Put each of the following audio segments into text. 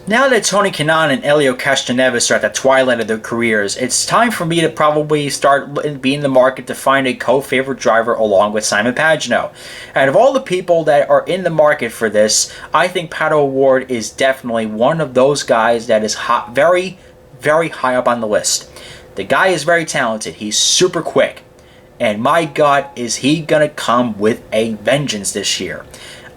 Now that Tony Kanaan and Elio Castroneves are at the twilight of their careers, it's time for me to probably start being in the market to find a co-favorite driver along with Simon Pagenaud. Out of all the people that are in the market for this, I think Pato O'Ward is definitely one of those guys that is hot, very, very high up on the list. The guy is very talented. He's super quick. And my God, is he going to come with a vengeance this year.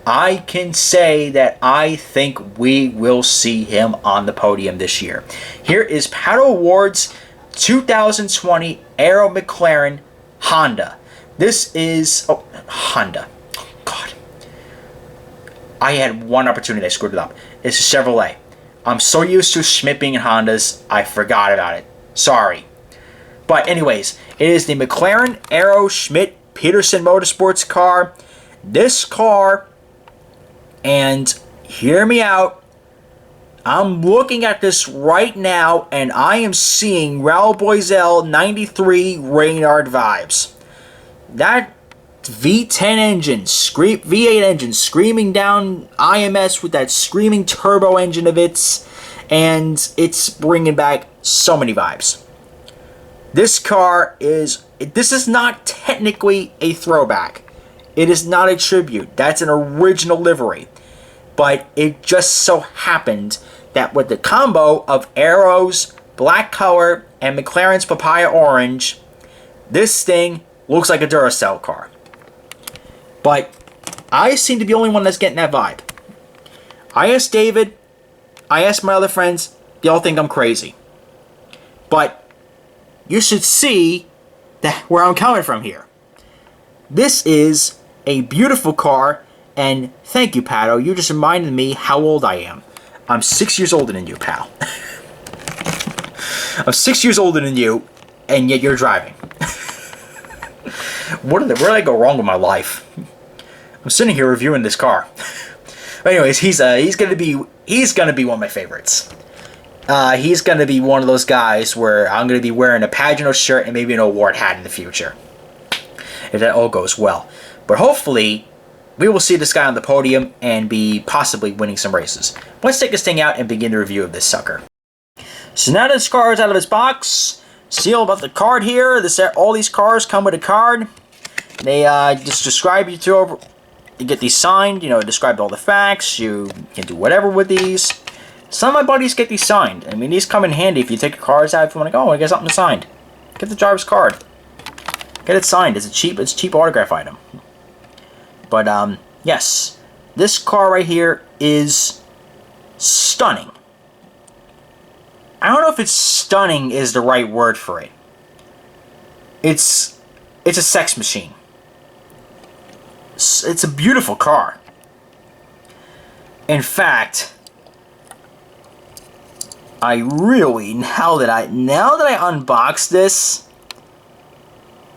I can say that I think we will see him on the podium this year. Here is Pato O'Ward's 2020 Aero McLaren Honda. This is... Oh, Honda. God. I had one opportunity, I screwed it up. This is Chevrolet. I'm so used to Schmidt being in Hondas, I forgot about it. Sorry. But anyways, it is the McLaren Aero Schmidt Peterson Motorsports car. This car... And hear me out, I'm looking at this right now and I am seeing Raul Boesel 93 Reynard vibes. That V10 engine, V8 engine screaming down IMS with that screaming turbo engine of its, and it's bringing back so many vibes. This car is, this is not technically a throwback. It is not a tribute. That's an original livery. But it just so happened that with the combo of Aero's black color and McLaren's papaya orange, this thing looks like a Duracell car. But I seem to be the only one that's getting that vibe. I asked David, I asked my other friends, they all think I'm crazy. But you should see where I'm coming from here. This is a beautiful car, and thank you, Pato. You just reminded me how old I am. I'm 6 years older than you, pal. I'm 6 years older than you, and yet you're driving. Where did I go wrong with my life? I'm sitting here reviewing this car. But anyways, he's gonna be one of my favorites. He's gonna be one of those guys where I'm gonna be wearing a Pagenaud shirt and maybe an O'Ward hat in the future, if that all goes well. But hopefully, we will see this guy on the podium and be possibly winning some races. Let's take this thing out and begin the review of this sucker. So now that this car is out of its box, see all about the card here. All these cars come with a card. They just describe you to you get these signed. You know, it describes all the facts. You can do whatever with these. Some of my buddies get these signed. I mean, these come in handy if you take your cars out. If you want to go, I get something signed. Get the driver's card. Get it signed. It's a cheap autograph item. But yes, this car right here is stunning. I don't know if it's stunning is the right word for it. It's a sex machine. It's a beautiful car. In fact, I really, now that I unbox this,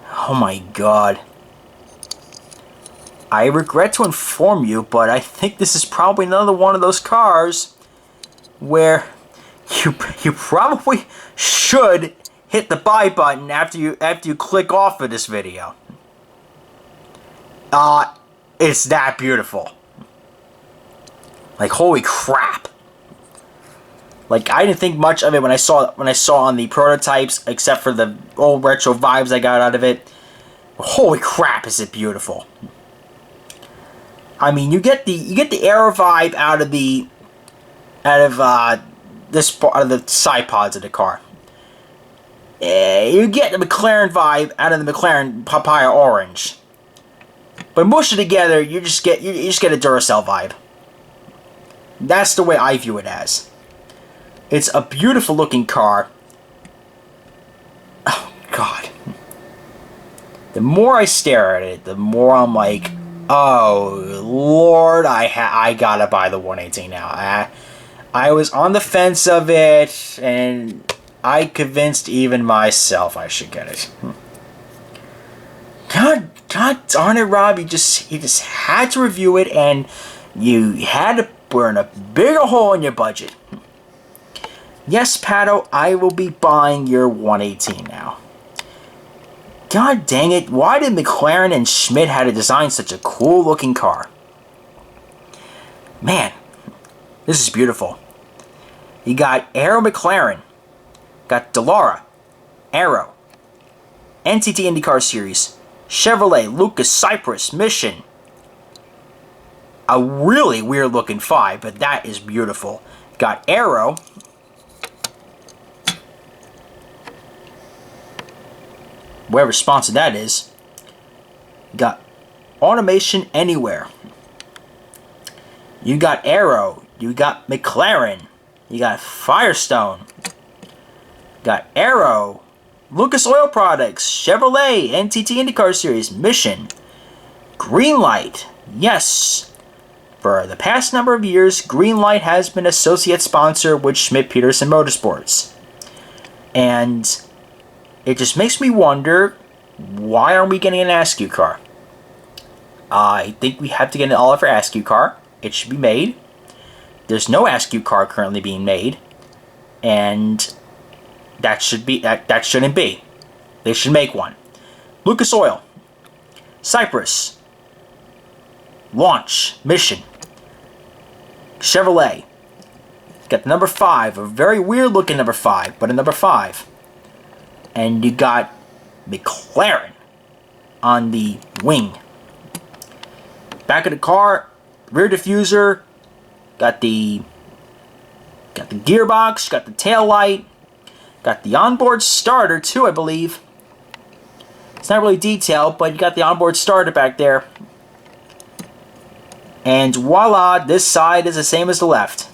oh my God. I regret to inform you, but I think this is probably another one of those cars where you probably should hit the buy button after you click off of this video. It's that beautiful. Like, holy crap. Like, I didn't think much of it when I saw on the prototypes, except for the old retro vibes I got out of it. Holy crap, is it beautiful. I mean, you get the Aero vibe out of the side pods of the car. You get the McLaren vibe out of the McLaren papaya orange. But mush it together, you just get a Duracell vibe. That's the way I view it as. It's a beautiful looking car. Oh God. The more I stare at it, the more I'm like, oh Lord, I gotta buy the 118 now. I was on the fence of it, and I convinced even myself I should get it. God darn it, Rob! You just had to review it, and you had to burn a bigger hole in your budget. Yes, Pato, I will be buying your 118 now. God dang it, why did McLaren and Schmidt have to design such a cool looking car? Man, this is beautiful. You got Aero McLaren. Got Dallara, Aero, NTT IndyCar Series, Chevrolet, Lucas, Cypress, Mission. A really weird looking 5, but that is beautiful. Got Aero. Whatever sponsor that is. Got Automation Anywhere. You got Aero. You got McLaren. You got Firestone. Got Aero. Lucas Oil Products. Chevrolet. NTT IndyCar Series. Mission. Greenlight. Yes. For the past number of years, Greenlight has been associate sponsor with Schmidt-Peterson Motorsports. And it just makes me wonder, why aren't we getting an Askew car? I think we have to get an Oliver Askew car. It should be made. There's no Askew car currently being made. And that shouldn't be. They should make one. Lucas Oil. Cypress. Launch. Mission. Chevrolet. Got the number 5. A very weird looking number 5, but a number 5. And you got McLaren on the wing. Back of the car, rear diffuser, got the gearbox, got the tail light, got the onboard starter too, I believe. It's not really detailed, but you got the onboard starter back there. And voila, this side is the same as the left.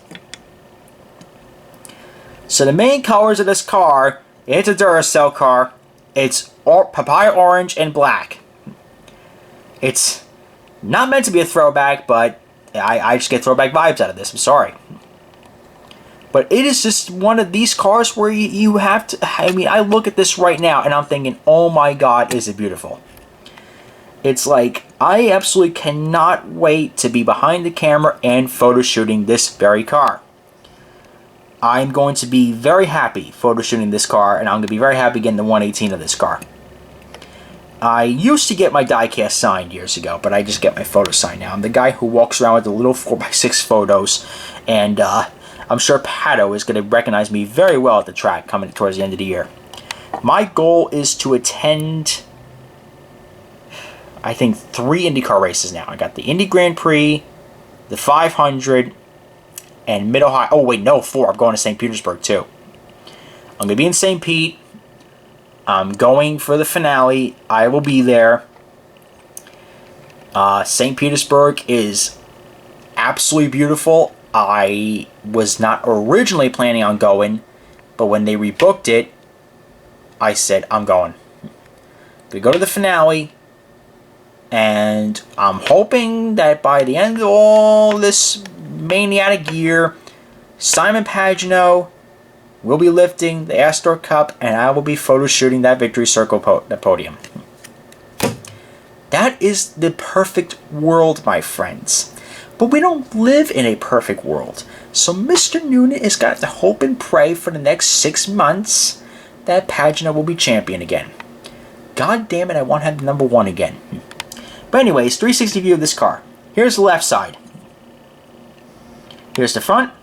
So the main colors of this car, it's a Duracell car. It's papaya orange and black. It's not meant to be a throwback, but I just get throwback vibes out of this. I'm sorry. But it is just one of these cars where you have to... I mean, I look at this right now and I'm thinking, oh my god, is it beautiful. It's like, I absolutely cannot wait to be behind the camera and photo shooting this very car. I'm going to be very happy photo shooting this car, and I'm going to be very happy getting the 118 of this car. I used to get my diecast signed years ago, but I just get my photos signed now. I'm the guy who walks around with the little 4x6 photos, and I'm sure Pato is going to recognize me very well at the track coming towards the end of the year. My goal is to attend, I think, 3 IndyCar races now. I got the Indy Grand Prix, the 500, and Mid-Ohio. Oh, wait, no, 4. I'm going to St. Petersburg, too. I'm going to be in St. Pete. I'm going for the finale. I will be there. St. Petersburg is absolutely beautiful. I was not originally planning on going, but when they rebooked it, I said, I'm going. We go to the finale, and I'm hoping that by the end of all this maniatic year, Simon Pagenaud will be lifting the Astor Cup, and I will be photo shooting that Victory Circle podium. That is the perfect world, my friends. But we don't live in a perfect world. So Mr. Noonan has got to hope and pray for the next 6 months that Pagenaud will be champion again. God damn it, I want him number 1 again. But anyways, 360 view of this car. Here's the left side. Here's the front.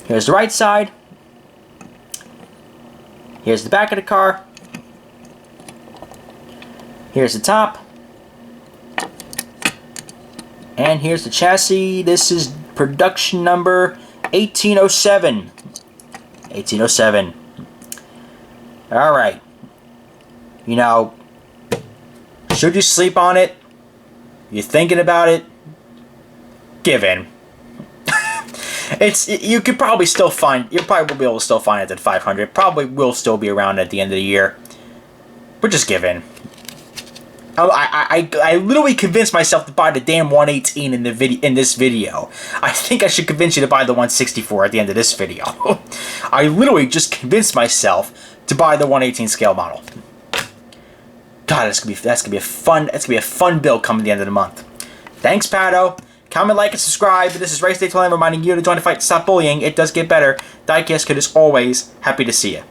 Here's the right side. Here's the back of the car. Here's the top. And here's the chassis. This is production number 1807. 1807. Alright. You know, should you sleep on it? You're thinking about it? Give in. You could probably still find, you'll probably be able to still find it at 500. Probably will still be around at the end of the year. But just give in. I literally convinced myself to buy the damn 118 in this video. I think I should convince you to buy the 164 at the end of this video. I literally just convinced myself to buy the 118 scale model. God, that's gonna be a fun build coming at the end of the month. Thanks, Pato. Comment, like, and subscribe. This is Race Day 12, reminding you to join the fight to stop bullying. It does get better. Diecast Kid is always happy to see you.